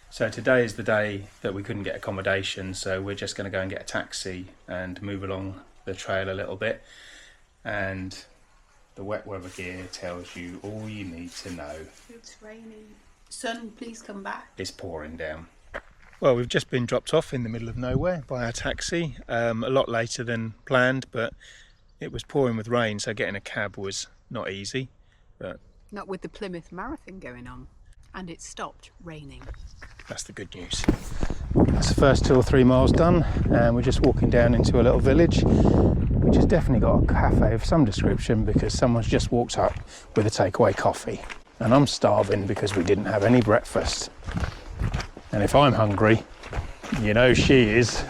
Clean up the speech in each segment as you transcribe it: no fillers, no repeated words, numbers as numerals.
So today is the day that we couldn't get accommodation, so we're just going to go and get a taxi and move along the trail a little bit. And the wet weather gear tells you all you need to know. It's raining. Sun, please come back. It's pouring down. Well, we've just been dropped off in the middle of nowhere by our taxi, a lot later than planned, but it was pouring with rain, so getting a cab was not easy. But not with the Plymouth Marathon going on, and it stopped raining. That's the good news. That's the first 2 or 3 miles done, and we're just walking down into a little village, which has definitely got a cafe of some description because someone's just walked up with a takeaway coffee. And I'm starving because we didn't have any breakfast. And if I'm hungry, you know she is.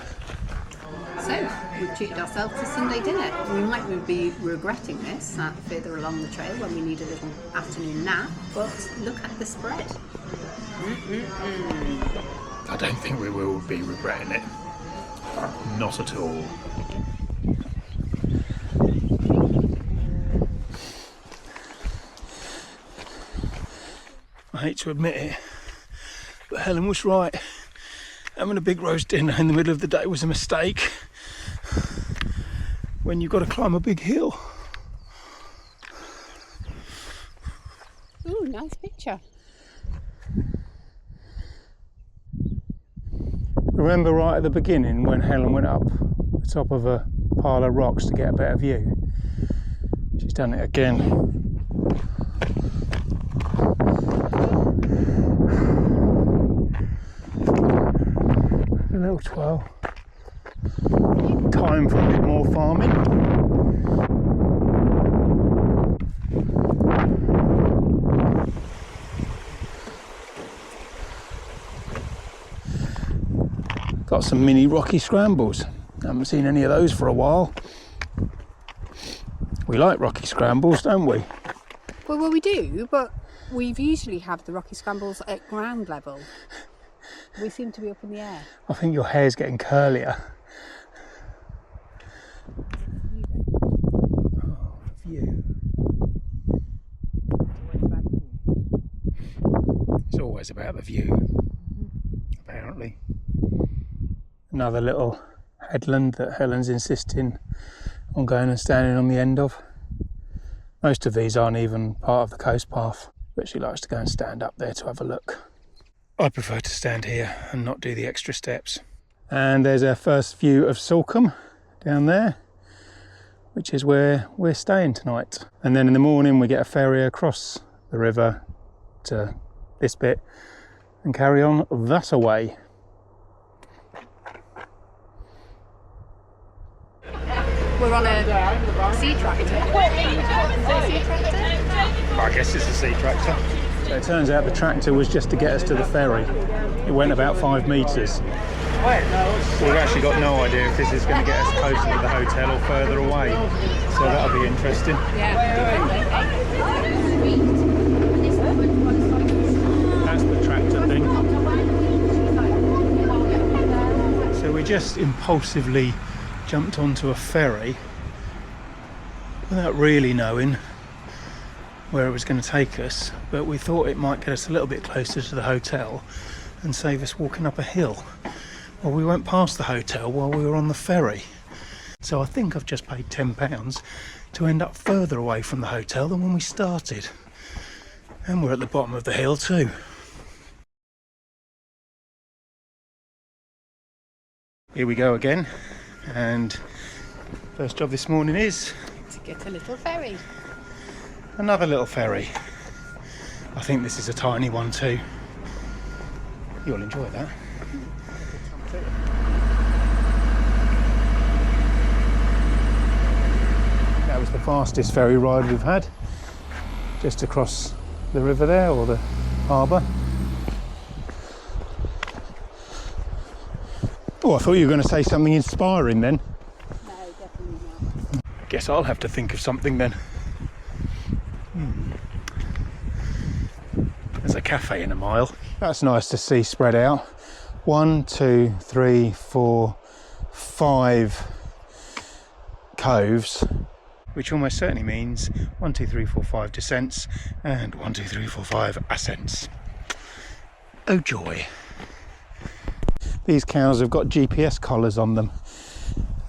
So, we've treated ourselves to Sunday dinner. We might be regretting this further along the trail when we need a little afternoon nap, but look at the spread. I don't think we will be regretting it. Not at all. I hate to admit it, but Helen was right. Having a big roast dinner in the middle of the day was a mistake when you've got to climb a big hill. Ooh, nice picture. Remember right at the beginning when Helen went up the top of a pile of rocks to get a better view? She's done it again. A little twirl. Time for a bit more farming. Got some mini rocky scrambles. Haven't seen any of those for a while. We like rocky scrambles, don't we? Well, we do, but we've usually have the rocky scrambles at ground level. We seem to be up in the air. I think your hair's getting curlier. Oh, view. It's always about the view, apparently. Another little headland that Helen's insisting on going and standing on the end of. Most of these aren't even part of the coast path, but she likes to go and stand up there to have a look. I prefer to stand here and not do the extra steps. And there's our first view of Salcombe down there, which is where we're staying tonight. And then in the morning we get a ferry across the river to this bit and carry on that away. We're on a sea tractor. I guess it's a sea tractor. So it turns out the tractor was just to get us to the ferry. It went about 5 metres. We've actually got no idea if this is going to get us closer to the hotel or further away. So that'll be interesting. That's the tractor thing. So we just impulsively jumped onto a ferry without really knowing where it was going to take us, but we thought it might get us a little bit closer to the hotel and save us walking up a hill. Well, we went past the hotel while we were on the ferry, so I think I've just paid £10 to end up further away from the hotel than when we started. And we're at the bottom of the hill too. Here we go again, and first job this morning is to get a little ferry. Another little ferry. I think this is a tiny one too. You'll enjoy that. That was the fastest ferry ride we've had. Just across the river there, or the harbour. Oh, I thought you were going to say something inspiring then. No, definitely not. Guess I'll have to think of something then. There's a cafe in a mile. That's nice to see spread out. 1, 2, 3, 4, 5 coves, which almost certainly means 1, 2, 3, 4, 5 descents and 1, 2, 3, 4, 5 ascents. Oh joy. these cows have got GPS collars on them,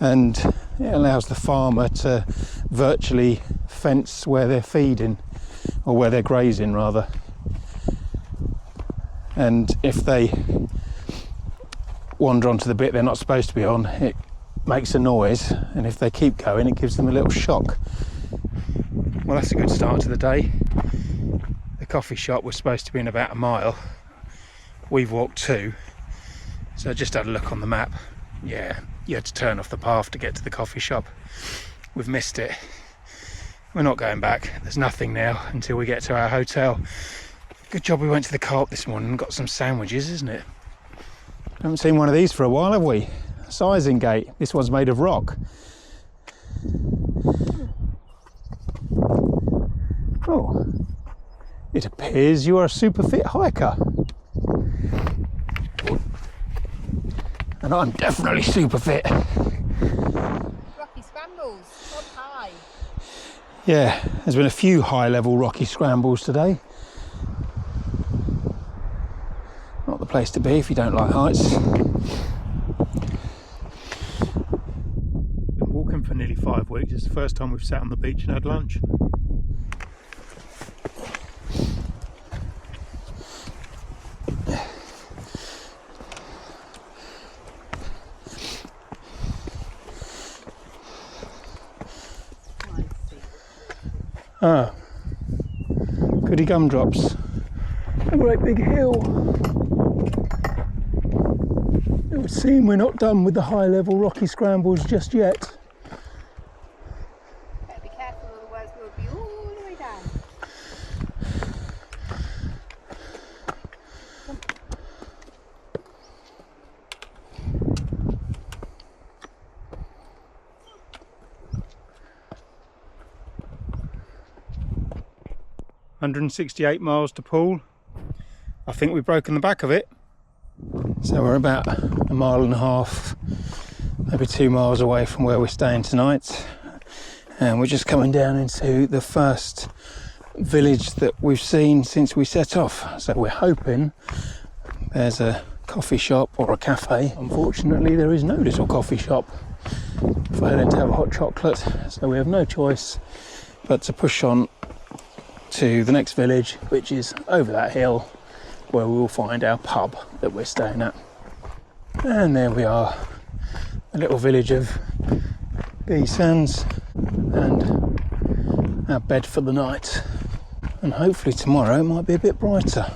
and it allows the farmer to virtually fence where they're feeding, or where they're grazing rather. And if they wander onto the bit they're not supposed to be on, it makes a noise, and if they keep going, it gives them a little shock. Well, that's a good start to the day. The coffee shop was supposed to be in about a mile. We've walked 2, so I just had a look on the map. Yeah, you had to turn off the path to get to the coffee shop. We've missed it. We're not going back. There's nothing now until we get to our hotel. Good job we went to the Co-op this morning and got some sandwiches, isn't it? Haven't seen one of these for a while, have we? Sizing gate. This one's made of rock. Oh, it appears you are a super fit hiker. And I'm definitely super fit. Rocky scrambles, up high. Yeah, there's been a few high level rocky scrambles today. Not the place to be if you don't like heights. Been walking for nearly 5 weeks. It's the first time we've sat on the beach and had lunch. Ah, goody gumdrops. A great big hill. It would seem we're not done with the high level rocky scrambles just yet. Better be careful, otherwise we'll be all the way down. 168 miles to Poole. I think we've broken the back of it. So we're about 1.5 miles, maybe 2 miles away from where we're staying tonight. And we're just coming down into the first village that we've seen since we set off. So we're hoping there's a coffee shop or a cafe. Unfortunately, there is no little coffee shop for Helen to have a hot chocolate. So we have no choice but to push on to the next village, which is over that hill, where we will find our pub that we're staying at. And there we are, a little village of bee sands and our bed for the night. And hopefully tomorrow it might be a bit brighter,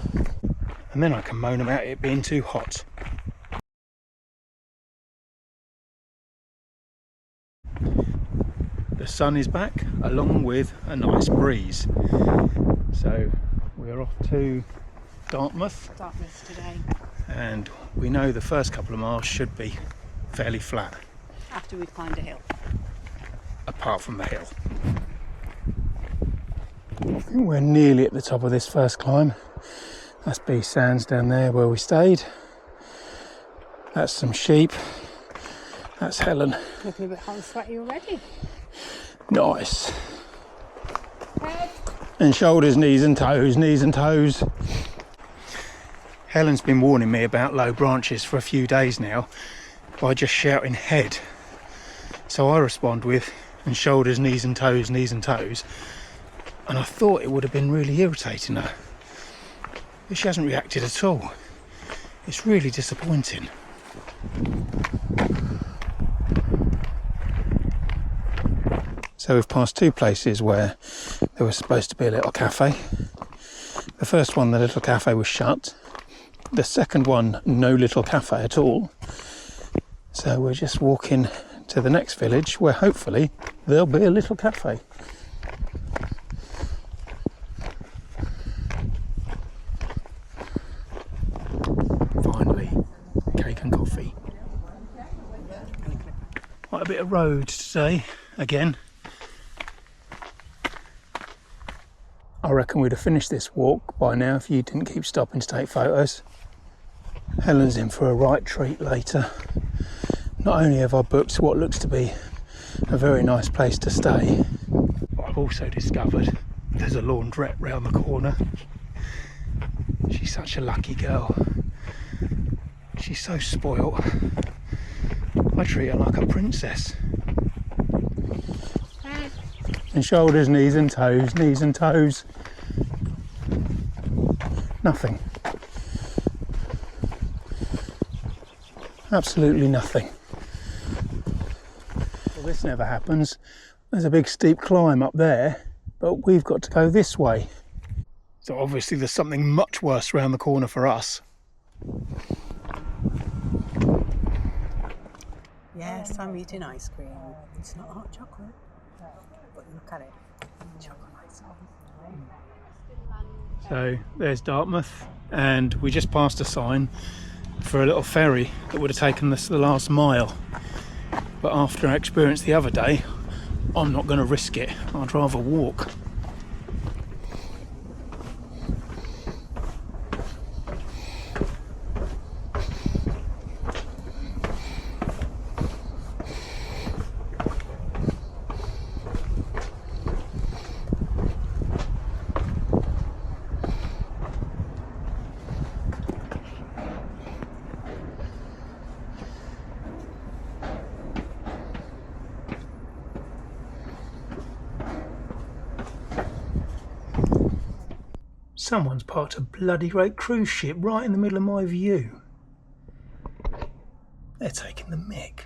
and then I can moan about it being too hot. The sun is back, along with a nice breeze. So we're off to Dartmouth today. And we know the first couple of miles should be fairly flat. After we climbed a hill. Apart from the hill. I think we're nearly at the top of this first climb. That's Bee Sands down there where we stayed. That's some sheep. That's Helen. Looking a bit hot and sweaty already. Nice. Head. And shoulders, knees and toes, knees and toes. Helen's been warning me about low branches for a few days now by just shouting head. So I respond with and shoulders, knees and toes, knees and toes. And I thought it would have been really irritating her. But she hasn't reacted at all. It's really disappointing. So we've passed 2 places where there was supposed to be a little cafe. The first one, the little cafe, was shut. The second one, no little cafe at all. So we're just walking to the next village where hopefully there'll be a little cafe. Finally, cake and coffee. Quite a bit of road today, again. I reckon we'd have finished this walk by now if you didn't keep stopping to take photos. Helen's in for a right treat later. Not only have I booked what looks to be a very nice place to stay, but I've also discovered there's a laundrette round the corner. She's such a lucky girl. She's so spoilt. I treat her like a princess. And shoulders, knees and toes, knees and toes. Nothing. Absolutely nothing. Well, this never happens. There's a big steep climb up there, but we've got to go this way. So obviously there's something much worse around the corner for us. Yes, I'm eating ice cream. It's not hot chocolate, but look at it. Chocolate ice cream. So there's Dartmouth, and we just passed a sign for a little ferry that would have taken us the last mile. But after our experience the other day, I'm not going to risk it. I'd rather walk. Someone's parked a bloody great cruise ship right in the middle of my view. They're taking the mick.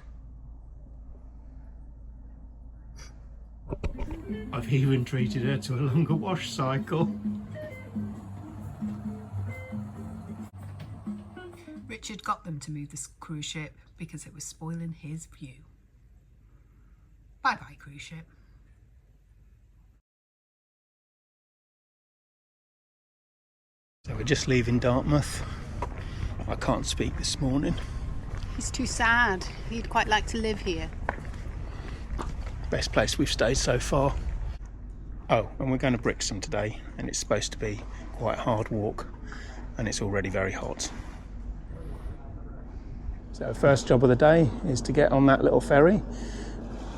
I've even treated her to a longer wash cycle. Richard got them to move this cruise ship because it was spoiling his view. Bye bye, cruise ship. So we're just leaving Dartmouth. I can't speak this morning. He's too sad. He'd quite like to live here. Best place we've stayed so far. Oh, and we're going to Brixton today, and it's supposed to be quite a hard walk, and it's already very hot. So first job of the day is to get on that little ferry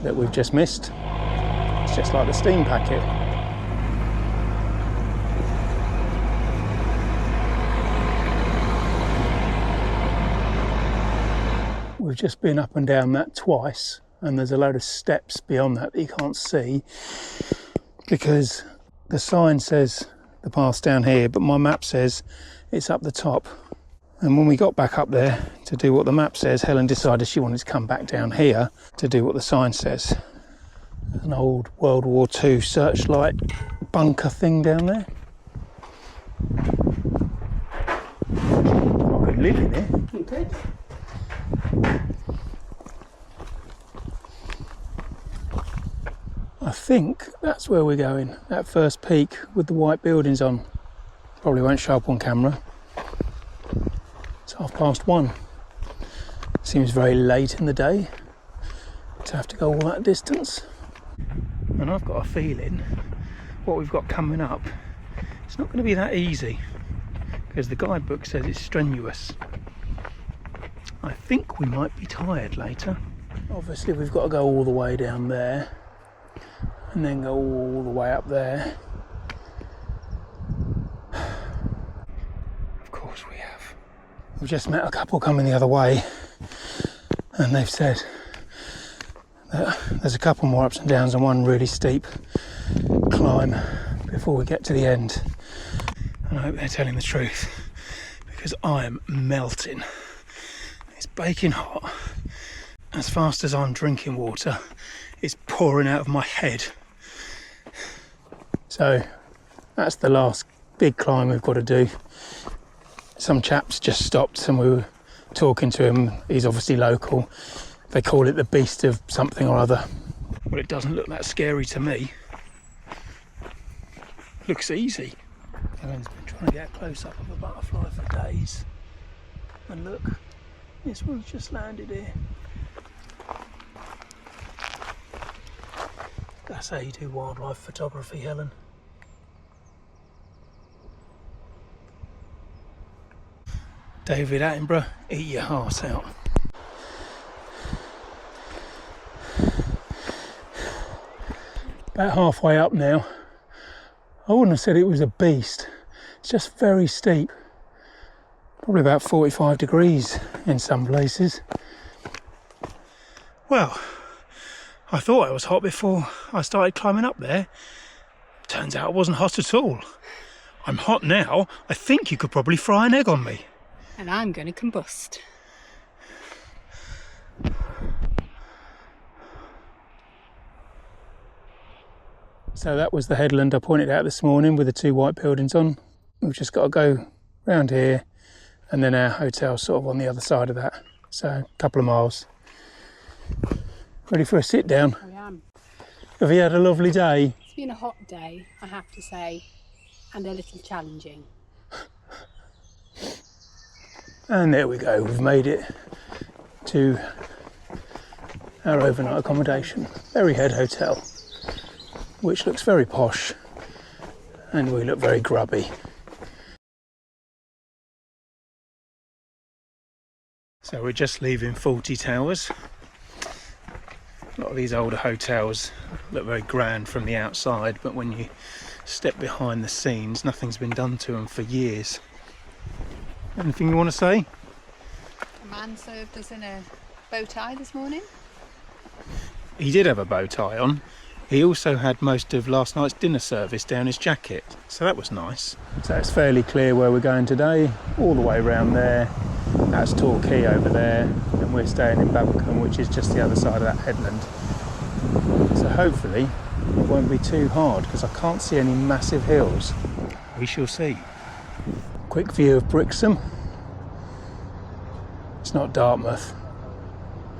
that we've just missed. It's just like the steam packet. We've just been up and down that twice, and there's a load of steps beyond that you can't see because the sign says the path's down here, but my map says it's up the top. And when we got back up there to do what the map says, Helen decided she wanted to come back down here to do what the sign says. There's an old World War II searchlight bunker thing down there. I could live in it. You could. I think that's where we're going, that first peak with the white buildings on. Probably won't show up on camera. It's 1:30. Seems very late in the day to have to go all that distance. And I've got a feeling what we've got coming up, it's not going to be that easy because the guidebook says it's strenuous. I think we might be tired later. Obviously we've got to go all the way down there and then go all the way up there. Of course we have. We've just met a couple coming the other way, and they've said that there's a couple more ups and downs and one really steep climb before we get to the end. And I hope they're telling the truth because I am melting. It's baking hot. As fast as I'm drinking water, it's pouring out of my head. So that's the last big climb we've got to do. Some chaps just stopped and we were talking to him. He's obviously local. They call it the beast of something or other. Well, it doesn't look that scary to me. Looks easy. Helen's been trying to get a close-up of a butterfly for days. And look, this one's just landed here. That's how you do wildlife photography, Helen. David Attenborough, eat your heart out. About halfway up now. I wouldn't have said it was a beast. It's just very steep. Probably about 45 degrees in some places. Well, I thought I was hot before I started climbing up there. Turns out I wasn't hot at all. I'm hot now. I think you could probably fry an egg on me. And I'm going to combust. So that was the headland I pointed out this morning with the two white buildings on. We've just got to go round here and then our hotel's sort of on the other side of that. So a couple of miles. Ready for a sit down? I am. Have you had a lovely day? It's been a hot day, I have to say, and a little challenging. And there we go, we've made it to our overnight accommodation, Minehead Hotel, which looks very posh and we look very grubby. So we're just leaving Fawlty Towers. A lot of these older hotels look very grand from the outside, but when you step behind the scenes, nothing's been done to them for years. Anything you want to say? A man served us in a bow tie this morning. He did have a bow tie on. He also had most of last night's dinner service down his jacket, so that was nice. So it's fairly clear where we're going today, all the way around there. That's Torquay over there, and we're staying in Babbacombe, which is just the other side of that headland. So hopefully it won't be too hard, because I can't see any massive hills. We shall see. Quick view of Brixham. It's not Dartmouth.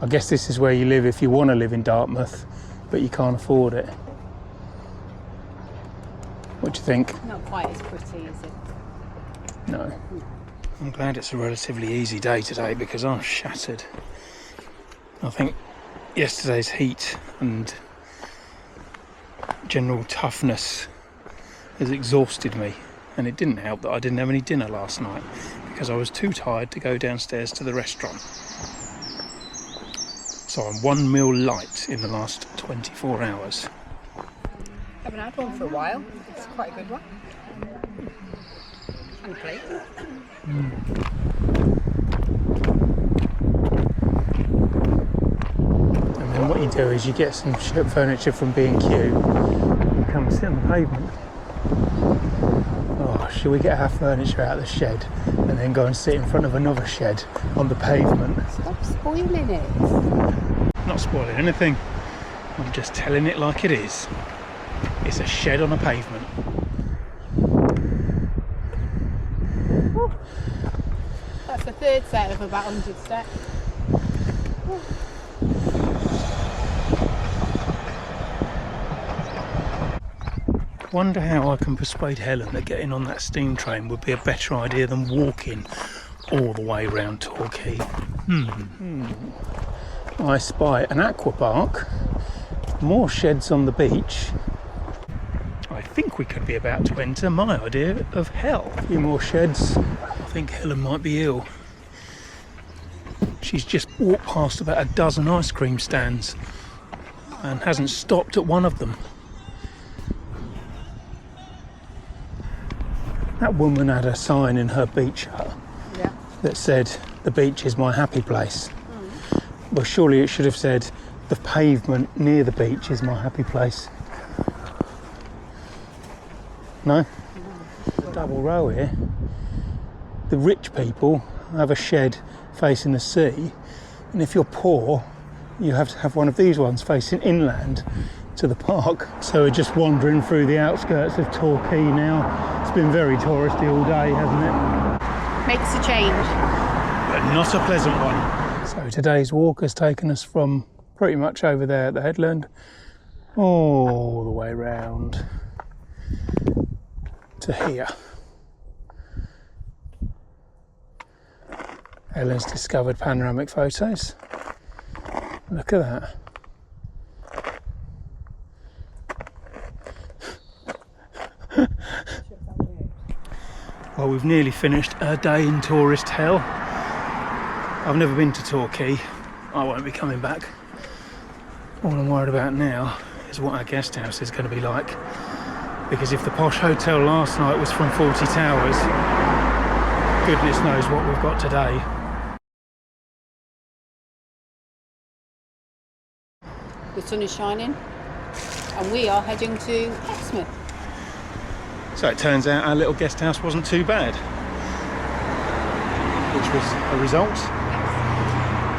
I guess this is where you live if you want to live in Dartmouth, but you can't afford it. What do you think? Not quite as pretty, is it? No. I'm glad it's a relatively easy day today because I'm shattered. I think yesterday's heat and general toughness has exhausted me, and it didn't help that I didn't have any dinner last night because I was too tired to go downstairs to the restaurant. So I'm 1 meal light in the last 24 hours. Haven't had one for a while. It's quite a good one. And a plate. And then what you do is you get some furniture from B&Q and come and sit on the pavement. Oh, should we get our furniture out of the shed and then go and sit in front of another shed on the pavement? Stop spoiling it. Not spoiling anything. I'm just telling it like it is. It's a shed on a pavement. Woo. That's the third set of about 100 steps. Woo. Wonder how I can persuade Helen that getting on that steam train would be a better idea than walking all the way round Torquay. I spy an aqua park, more sheds on the beach. I think we could be about to enter my idea of hell. A few more sheds. I think Helen might be ill. She's just walked past about a dozen ice cream stands and hasn't stopped at one of them. That woman had a sign in her beach hut that said, "The beach is my happy place." Well, surely it should have said, "The pavement near the beach is my happy place." No? Double row here. The rich people have a shed facing the sea, and if you're poor, you have to have one of these ones facing inland to the park. So we're just wandering through the outskirts of Torquay now. It's been very touristy all day, hasn't it? Makes a change. But not a pleasant one. So today's walk has taken us from pretty much over there at the headland all the way round to here. Helen's discovered panoramic photos. Look at that. Well, we've nearly finished a day in tourist hell. I've never been to Torquay. I won't be coming back. All I'm worried about now is what our guest house is going to be like. Because if the posh hotel last night was from Fawlty Towers, goodness knows what we've got today. The sun is shining and we are heading to Exmouth. So it turns out our little guest house wasn't too bad, which was a result.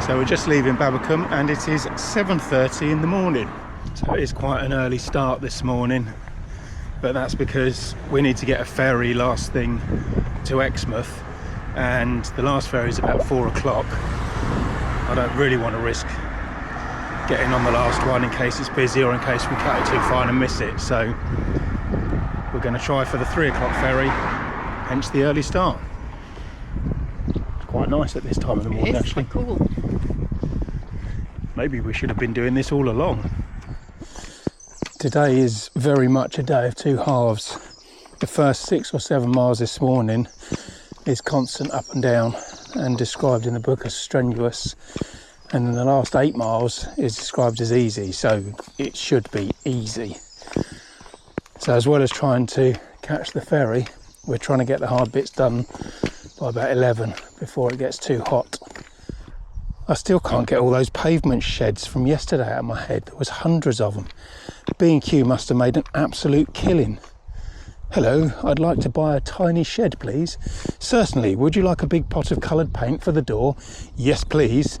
So we're just leaving Babbacombe and it is 7:30 in the morning. So it is quite an early start this morning, but that's because we need to get a ferry last thing to Exmouth, and the last ferry is about 4 o'clock. I don't really want to risk getting on the last one in case it's busy or in case we cut it too fine and miss it. So we're going to try for the 3 o'clock ferry, hence the early start. It's quite nice at this time of the morning, actually. Quite cool. Maybe we should have been doing this all along. Today is very much a day of two halves. The first 6 or 7 miles this morning is constant up and down and described in the book as strenuous. And then the last 8 miles is described as easy, so it should be easy. So as well as trying to catch the ferry, we're trying to get the hard bits done by about 11 before it gets too hot. I still can't get all those pavement sheds from yesterday out of my head. There was hundreds of them. B&Q must have made an absolute killing. Hello, I'd like to buy a tiny shed, please. Certainly. Would you like a big pot of coloured paint for the door? Yes, please.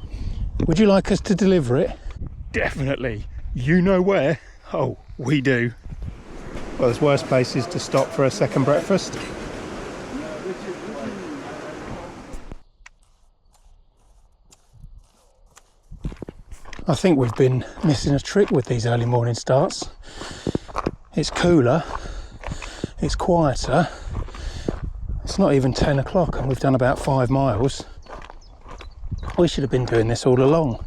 Would you like us to deliver it? Definitely. You know where? Oh, we do. Well, there's worse places to stop for a second breakfast. I think we've been missing a trick with these early morning starts. It's cooler, it's quieter, it's not even 10 o'clock and we've done about 5 miles. We should have been doing this all along.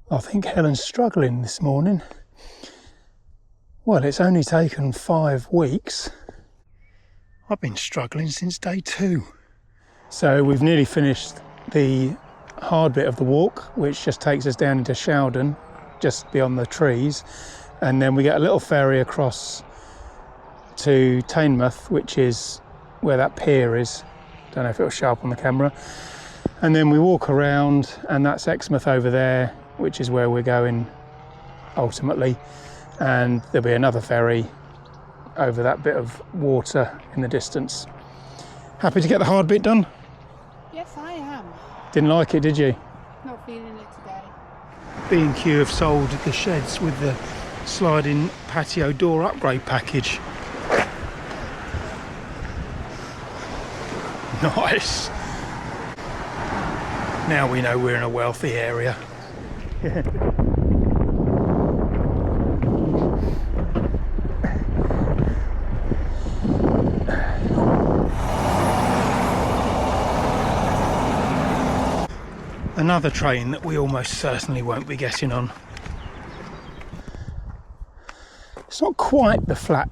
I think Helen's struggling this morning. Well, it's only taken 5 weeks. I've been struggling since day 2. So we've nearly finished the hard bit of the walk, which just takes us down into Showden, just beyond the trees. And then we get a little ferry across to Teignmouth, which is where that pier is. Don't know if it'll show up on the camera. And then we walk around and that's Exmouth over there, which is where we're going ultimately. And there'll be another ferry over that bit of water in the distance. Happy to get the hard bit done? Yes, I am. Didn't like it, did you? Not feeling it today. B&Q have sold the sheds with the sliding patio door upgrade package. Nice. Now we know we're in a wealthy area. Another train that we almost certainly won't be getting on. It's not quite the flat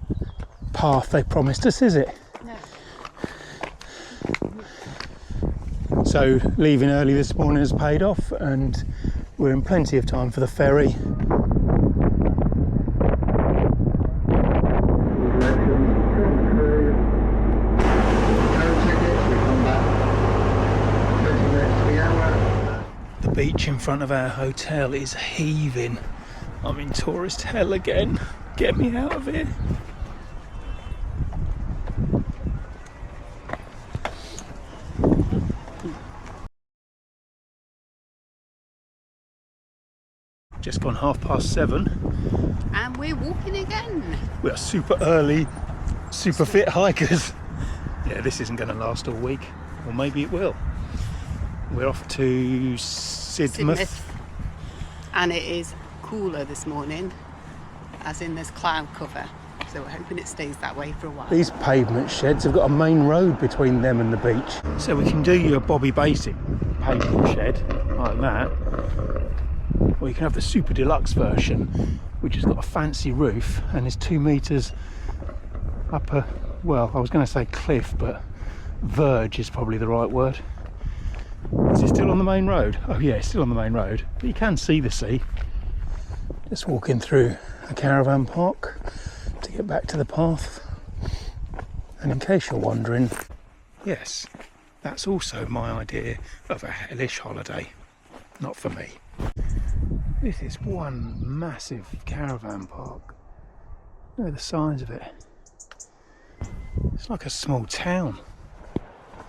path they promised us, is it? No. So leaving early this morning has paid off and we're in plenty of time for the ferry. The beach in front of our hotel is heaving. I'm in tourist hell again. Get me out of here. Just gone 7:30. And we're walking again. We are super early, super fit hikers. Yeah, this isn't going to last all week. Or maybe it will. We're off to Sidmouth. And it is cooler this morning, as in there's cloud cover. So we're hoping it stays that way for a while. These pavement sheds have got a main road between them and the beach. So we can do you a Bobby Basic pavement shed like that. Or you can have the super deluxe version, which has got a fancy roof and is 2 metres up a, well, I was going to say cliff, but verge is probably the right word. Is it still on the main road? Oh yeah, it's still on the main road, but you can see the sea. Just walking through a caravan park to get back to the path. And in case you're wondering, yes, that's also my idea of a hellish holiday. Not for me. This is one massive caravan park. Look at the size of it. It's like a small town.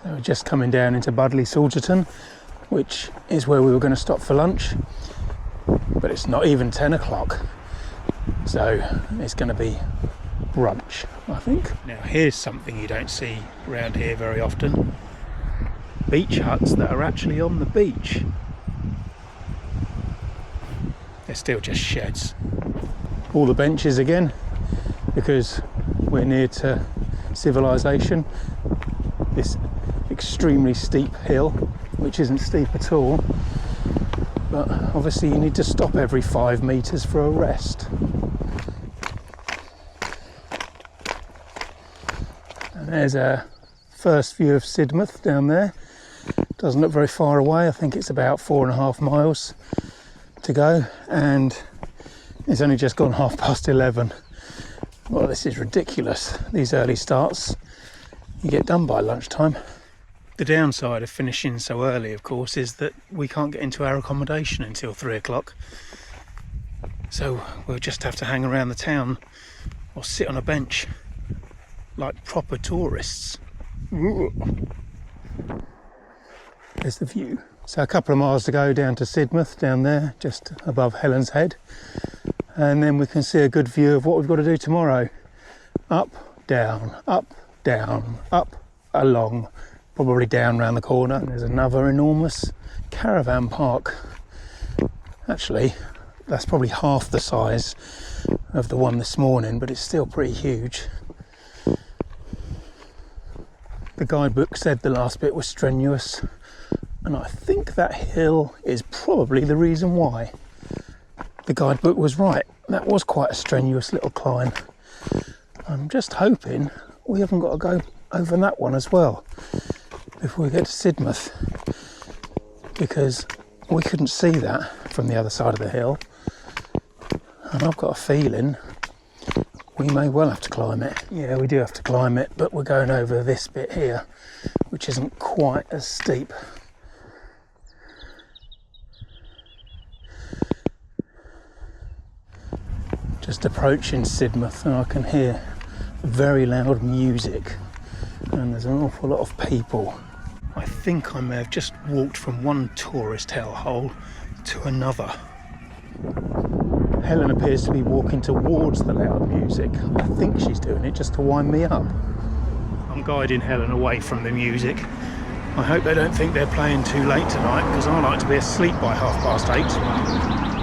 So we're just coming down into Budley Salterton, which is where we were going to stop for lunch. But it's not even 10 o'clock. So it's going to be brunch, I think. Now here's something you don't see around here very often. Beach huts that are actually on the beach. They're still just sheds. All the benches again, because we're near to civilization. This extremely steep hill, which isn't steep at all, but obviously you need to stop every 5 meters for a rest. And there's our first view of Sidmouth down there. Doesn't look very far away. I think it's about 4.5 miles to go, and it's only just gone 11:30. Well, this is ridiculous. These early starts, you get done by lunchtime. The downside of finishing so early, of course, is that we can't get into our accommodation until 3 o'clock. So we'll just have to hang around the town or sit on a bench like proper tourists. There's the view. So a couple of miles to go down to Sidmouth, down there, just above Helen's Head. And then we can see a good view of what we've got to do tomorrow. Up, down, up, along, probably down round the corner. And there's another enormous caravan park. Actually, that's probably half the size of the one this morning, but it's still pretty huge. The guidebook said the last bit was strenuous, and I think that hill is probably the reason why. The guidebook was right. That was quite a strenuous little climb. I'm just hoping we haven't got to go over that one as well before we get to Sidmouth, because we couldn't see that from the other side of the hill, and I've got a feeling we may well have to climb it. Yeah, we do have to climb it, but we're going over this bit here, which isn't quite as steep. Just approaching Sidmouth, and I can hear very loud music, and there's an awful lot of people. I think I may have just walked from one tourist hellhole to another. Helen appears to be walking towards the loud music. I think she's doing it just to wind me up. I'm guiding Helen away from the music. I hope they don't think they're playing too late tonight, because I like to be asleep by 8:30.